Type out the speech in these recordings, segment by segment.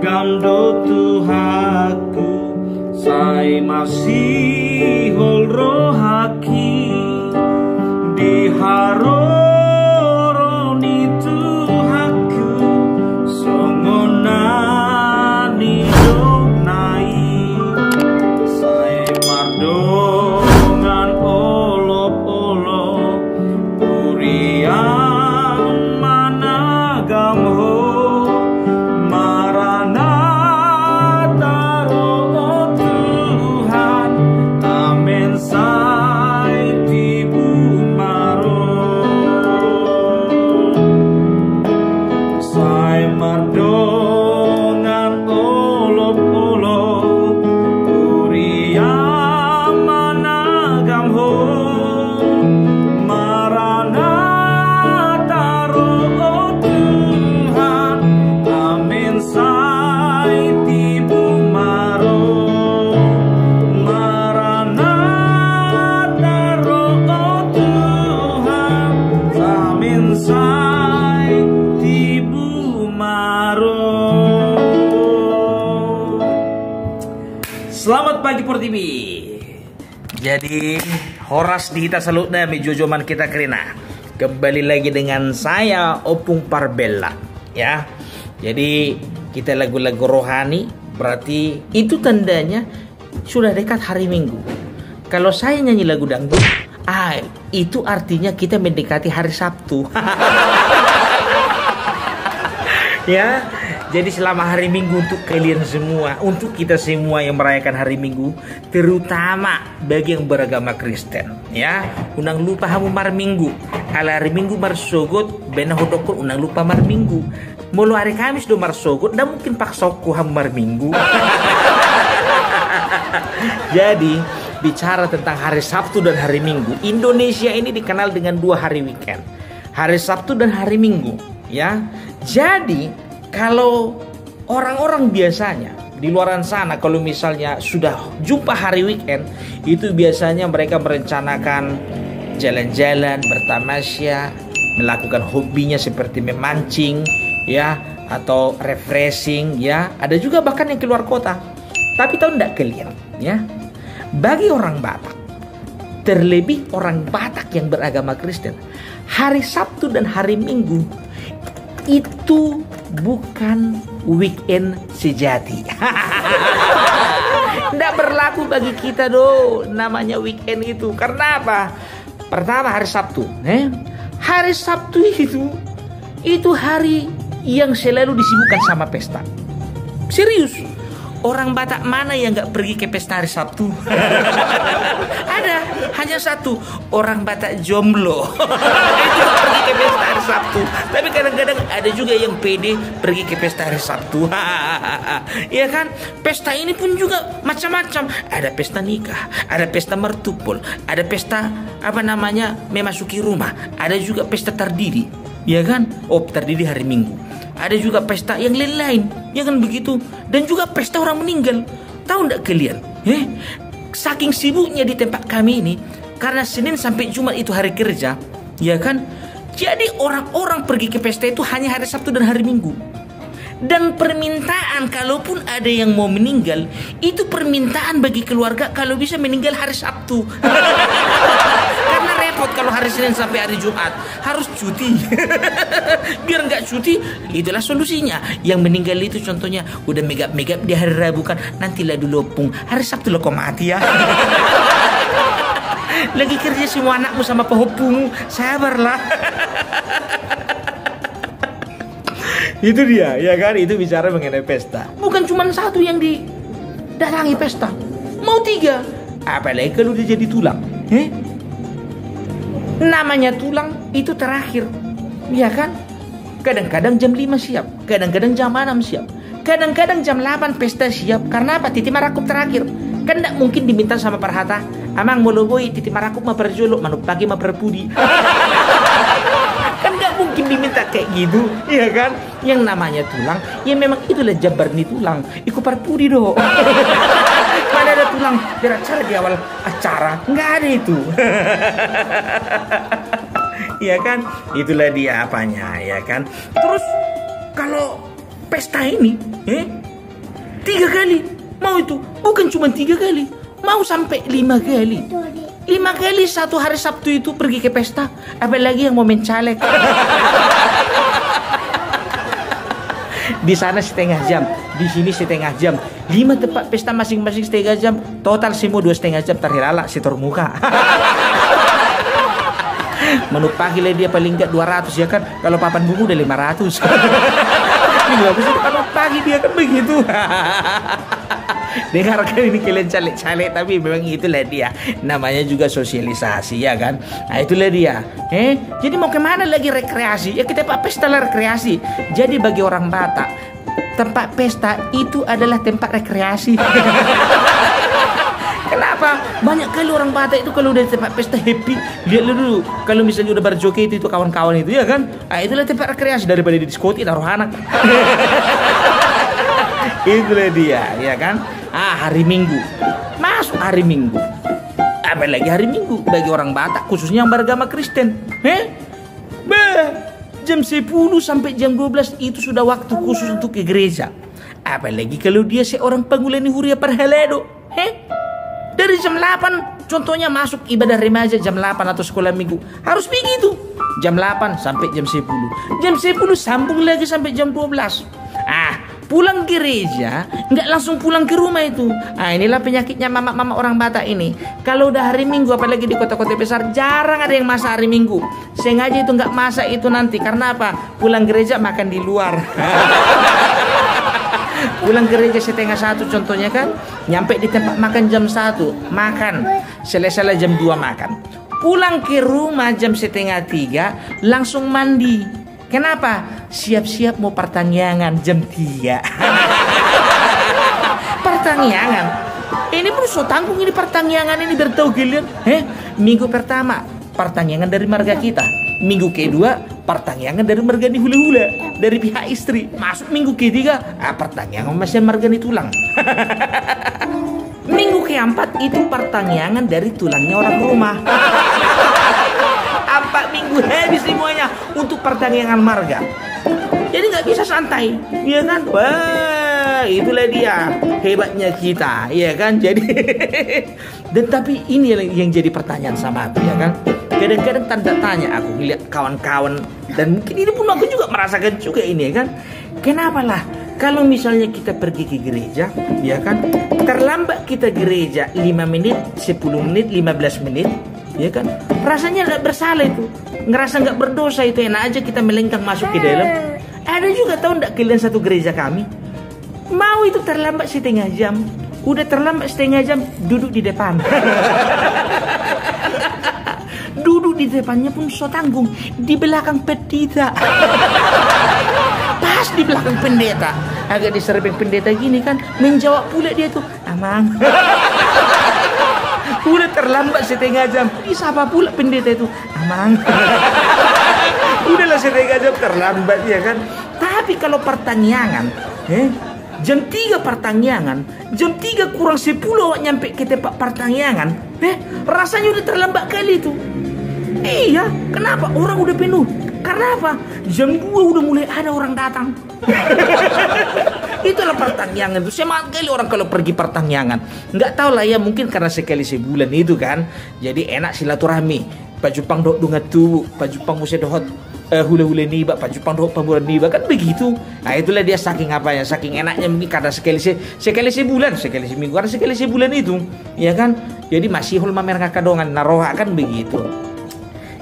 gamdo Tuhaku sai masih hol rohaki di haroroni Tuhaku songonani donai sai mardongan olop-olop purian managamho Selamat pagi Portibi. Jadi horas di kita salutna mi jojoman kita kerina. Kembali lagi dengan saya Opung Parbella ya. Jadi kita lagu-lagu rohani, berarti itu tandanya sudah dekat hari Minggu. Kalau saya nyanyi lagu dangdut, itu artinya kita mendekati hari Sabtu. Ya. Jadi selama hari Minggu untuk kalian semua, untuk kita semua yang merayakan hari Minggu, terutama bagi yang beragama Kristen, ya, unang lupa hamu mar Minggu. Ala hari Minggu mar sogot, bena hodokul unang lupa mar Minggu. Mulu hari Kamis do mar sogot, dah mungkin pak sokku hamu mar Minggu. Jadi bicara tentang hari Sabtu dan hari Minggu, Indonesia ini dikenal dengan 2 hari weekend, hari Sabtu dan hari Minggu, ya. Jadi kalau orang-orang biasanya di luaran sana, kalau misalnya sudah jumpa hari weekend, itu biasanya mereka merencanakan jalan-jalan, bertamasya, melakukan hobinya seperti memancing, ya, atau refreshing, ya. Ada juga bahkan yang keluar kota. Tapi tahu enggak kalian, ya? Bagi orang Batak, terlebih orang Batak yang beragama Kristen, hari Sabtu dan hari Minggu itu bukan weekend sejati. Tidak berlaku bagi kita namanya weekend itu. Karena apa? Pertama hari Sabtu, hari Sabtu itu hari yang selalu disibukkan sama pesta. Serius, orang Batak mana yang nggak pergi ke pesta hari Sabtu? Ada, hanya satu, orang Batak jomblo. Itu nggak pergi ke pesta hari Sabtu. Tapi kadang-kadang ada juga yang pede pergi ke pesta hari Sabtu. Ya kan? Pesta ini pun juga macam-macam. Ada pesta nikah, ada pesta mertupul, ada pesta memasuki rumah, ada juga pesta tardiri. Ya kan? Oh, tardiri hari Minggu. Ada juga pesta yang lain-lain, ya kan begitu. Dan juga pesta orang meninggal. Tahu enggak kalian? Saking sibuknya di tempat kami ini, karena Senin sampai Jumat itu hari kerja, ya kan? Jadi orang-orang pergi ke pesta itu hanya hari Sabtu dan hari Minggu. Dan permintaan, kalaupun ada yang mau meninggal, itu permintaan bagi keluarga kalau bisa meninggal hari Sabtu. Karena repot kalau hari Senin sampai hari Jumat harus cuti. Biar nggak cuti, itulah solusinya. Yang meninggal itu contohnya udah megap-megap di hari Rabu kan, nantilah dulu Opung, hari Sabtu lo kau mati ya. Lagi kerja semua anakmu sama Opung, sabarlah. Itu dia, ya kan? Itu bicara mengenai pesta. Bukan cuma satu yang didatangi pesta, mau 3. Apalagi kalau dia jadi tulang, namanya tulang itu terakhir, ya kan? Kadang-kadang jam 5 siap, kadang-kadang jam 6 siap, kadang-kadang jam 8 pesta siap. Karena apa? Titi marakup terakhir. Kan tidak mungkin diminta sama Parhata, amang moloboi titi marakup ma perjolok, manuk pagi ma perpudi. Kan nggak mungkin diminta kayak gitu, ya kan? Yang namanya tulang, ya memang itulah jabar nih tulang. Iku perpudi do. Mana ada tulang beracara di awal acara? Nggak ada itu. Ya kan? Itulah dia apanya, ya kan? Terus kalau pesta ini 3 kali. Mau itu bukan cuma 3 kali, mau sampai 5 kali. 5 kali satu hari Sabtu itu pergi ke pesta. Apalagi yang mau mencalek. Di sana setengah jam, di sini setengah jam. 5 tempat pesta masing-masing setengah jam. Total semua 2,5 jam terhilala setor muka. Menu pagi lah dia paling enggak 200 ya kan. Kalau papan bungu udah 500. Ini bagus papan pagi dia kan begitu. Dengarkan ini kalian caleg-caleg, tapi memang itulah dia. Namanya juga sosialisasi ya kan. Nah itulah dia. Jadi mau kemana lagi rekreasi? Ya kita pak pesta lah rekreasi. Jadi bagi orang Batak, tempat pesta itu adalah tempat rekreasi. Kenapa? Banyak kali orang Batak itu kalau udah tempat pesta happy. Lihat dulu, kalau misalnya udah berjoget itu kawan-kawan itu ya kan. Nah itulah tempat rekreasi daripada di diskotik taruh anak. Itulah dia, ya kan? Hari Minggu. Masuk hari Minggu. Apalagi hari Minggu bagi orang Batak, khususnya yang beragama Kristen. Jam 10 sampai jam 12 itu sudah waktu khusus untuk ke gereja. Apalagi kalau dia seorang pengulani huria parhalado. Dari jam 8, contohnya masuk ibadah remaja jam 8 atau sekolah minggu. Harus begitu. Jam 8 sampai jam 10. Jam 10 sambung lagi sampai jam 12. Pulang gereja, nggak langsung pulang ke rumah itu. Inilah penyakitnya mama-mama orang Batak ini. Kalau udah hari Minggu, apalagi di kota-kota besar, jarang ada yang masak hari Minggu. Sengaja itu nggak masak itu nanti. Karena apa? Pulang gereja makan di luar. Pulang gereja setengah 1 contohnya kan. Nyampe di tempat makan jam 1, makan. Selesai jam 2 makan. Pulang ke rumah jam setengah 3, langsung mandi. Kenapa? Siap-siap mau pertanyaan jam 3. Pertanyaan. Ini pun so tanggung ini pertanyaan ini bertahu kalian. Minggu pertama pertanyaan dari marga kita. Minggu kedua pertanyaan dari marga ni hula-hula dari pihak istri. Masuk minggu ketiga pertanyaan masih marga ni tulang. Minggu keempat itu pertanyaan dari tulangnya orang rumah. 4 minggu habis semuanya untuk pertandingan marga. Jadi nggak bisa santai, ya kan? Wah, itulah dia hebatnya kita, ya kan? Jadi dan tapi ini yang jadi pertanyaan sama aku, ya kan? Kadang-kadang tanda tanya aku lihat kawan-kawan dan mungkin ini pun aku juga merasakan juga ini, ya kan? Kenapa lah kalau misalnya kita pergi ke gereja, ya kan? Terlambat kita gereja 5 menit, 10 menit, 15 menit. Ya kan, rasanya nggak bersalah itu, ngerasa nggak berdosa itu, enak aja kita melengkang masuk ke dalam. Ada juga tahu nggak kalian satu gereja kami, mau itu terlambat setengah jam, udah terlambat setengah jam duduk di depan. Duduk di depannya pun so tanggung, di belakang pendeta. Pas di belakang pendeta, agak diserempeng pendeta gini kan, menjawab pula dia tuh, Amang. Udah terlambat setengah jam. Siapa pula pendeta itu? Amang. Udahlah setengah jam terlambat ya kan. Tapi kalau pertanyaan, jam 3 pertanyaan, jam 3 kurang 10 nyampe ke tempat pertanyaan, rasanya udah terlambat kali itu. Iya, kenapa? Orang udah penuh. Karena apa? Jam 2 udah mulai ada orang datang. Itulah pertanyaan itu. Semangat kali orang kalau pergi pertanyaan. Nggak tahu lah ya, mungkin karena sekali sebulan itu kan. Jadi enak silaturahmi. Pak Jupang dok dungat tu, Pak Jupang musia dohot hula-hula niba, Pak Jupang dohot pamburan niba kan begitu. Nah itulah dia saking apanya, saking enaknya mungkin karena sekali sebulan, sekali seminggu, karena sekali sebulan itu, ya kan. Jadi masih hul mamer ngakadongan naroha kan begitu.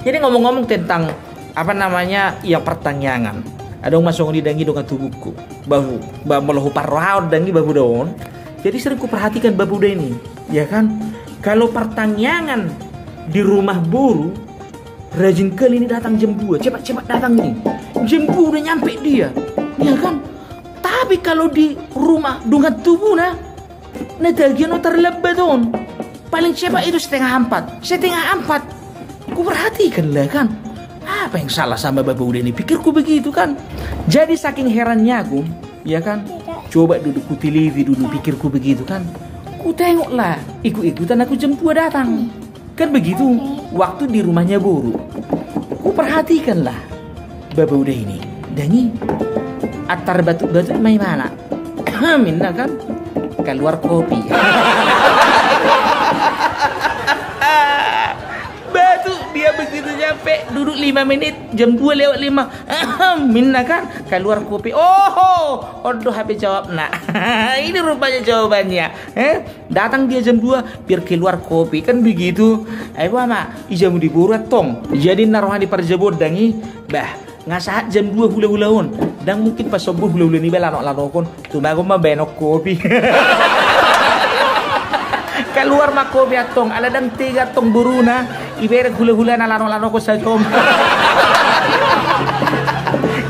Jadi ngomong-ngomong tentang apa namanya ya pertanyaan. Ada yang masuk di dangi dengan tubuhku, bahu melohu parrohaud dangi bahu daun. Jadi sering ku perhatikan babu ini, ya kan. Kalau pertanyaan di rumah boru, rajin kali ini datang jam 2, cepat-cepat datang ini. Jam 2 udah nyampe dia, ya kan. Tapi kalau di rumah dengan tubuh nah tagian terlambat don. Paling cepat itu setengah 4. Ku perhatikan lah kan. Apa yang salah sama babu ini? Pikirku begitu kan. Jadi saking herannya aku, ya kan. Coba duduk ku TV dulu, pikirku begitu kan. Ku tengoklah, ikut-ikutan aku jam 2 datang. Kan begitu, waktu di rumahnya boru. Ku perhatikanlah babu ini. Dangi atar batu-batu mai mana? Minna kan keluar kopi. Batu dia begitu nyampe duduk 5 menit jam 2 lewat 5. Minna kan keluar kopi. Oh, odoh HP jawab nak. Ini rupanya jawabannya. Datang dia jam 2 biar keluar kopi kan begitu. Ayo mama, ijamu diburu tong. Jadi naruhan di parjabod dangi. Bah, ngasahat jam 2 hula-hulaun dan mungkin pas subuh hula-hula ni belanok-lanokon tumago mabenok kopi. Keluar mak kopi atong aladang 3 tong buruna iberek hula-hula na lanok-lanok sa jom.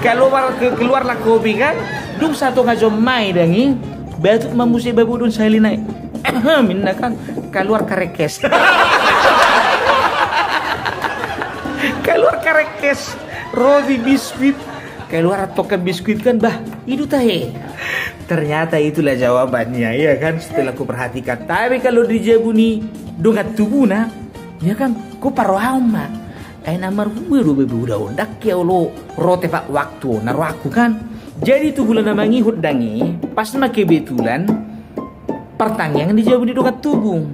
Keluarlah kopi kan dung satu ngajom mai dangi batuk mamusi babudun sa linay. Minna kan keluar karekes. Keluar karekes roti biskuit keluar token biskuit kan bah itu tahe. Ternyata itulah jawabannya ya kan setelah ku perhatikan. Tapi kalau dijabuni dongat tubuna ya kan ku parohama ay namar buru udah undak ya lo rote pak waktu naruh aku kan. Jadi tu bulan namangi hudangi pas make betulan pertanyaan dijabuni dongat tubung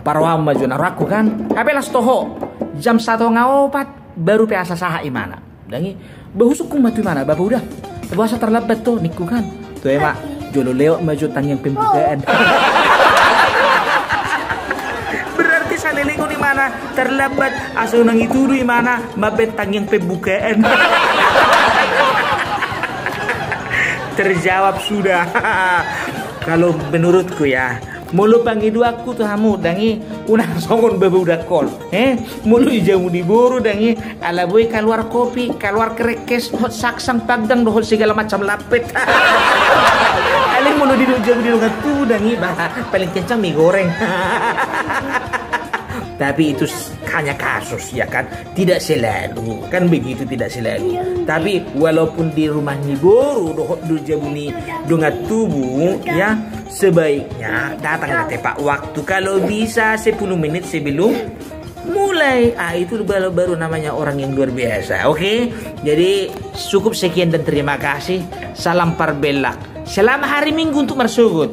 parohama jo naruh aku kan. Tapi las toho jam 1:04 baru piasa saha imana. Dangi bahusuk kung matu mana bapak udah bahasa terlambat tuh niku kan tuh ya mak jolo lewat maju tangyang pembukaan. Berarti salilingo di mana terlambat asal nang itu di mana mabet tangyang pembukaan. Terjawab sudah. Kalau menurutku ya mulu pangi dua aku tuh hamu dangi unang songon babu udah kol mulu jamu diburu dangi ala boy keluar kopi keluar kerekes hot saksang pagdang dohol segala macam lapet. Aling mulu jamu di lungan tuh dangi bah paling kencang mie goreng. Tapi itu hanya kasus ya kan, tidak selalu kan begitu, tidak selalu. Tapi walaupun di rumah Niboro dohot jabuni dongat tubuh ya sebaiknya datang tepat waktu kalau bisa 10 menit sebelum mulai. Itu baru namanya orang yang luar biasa. Oke, jadi cukup sekian dan terima kasih. Salam parbelak. Selamat hari Minggu untuk Marsugut.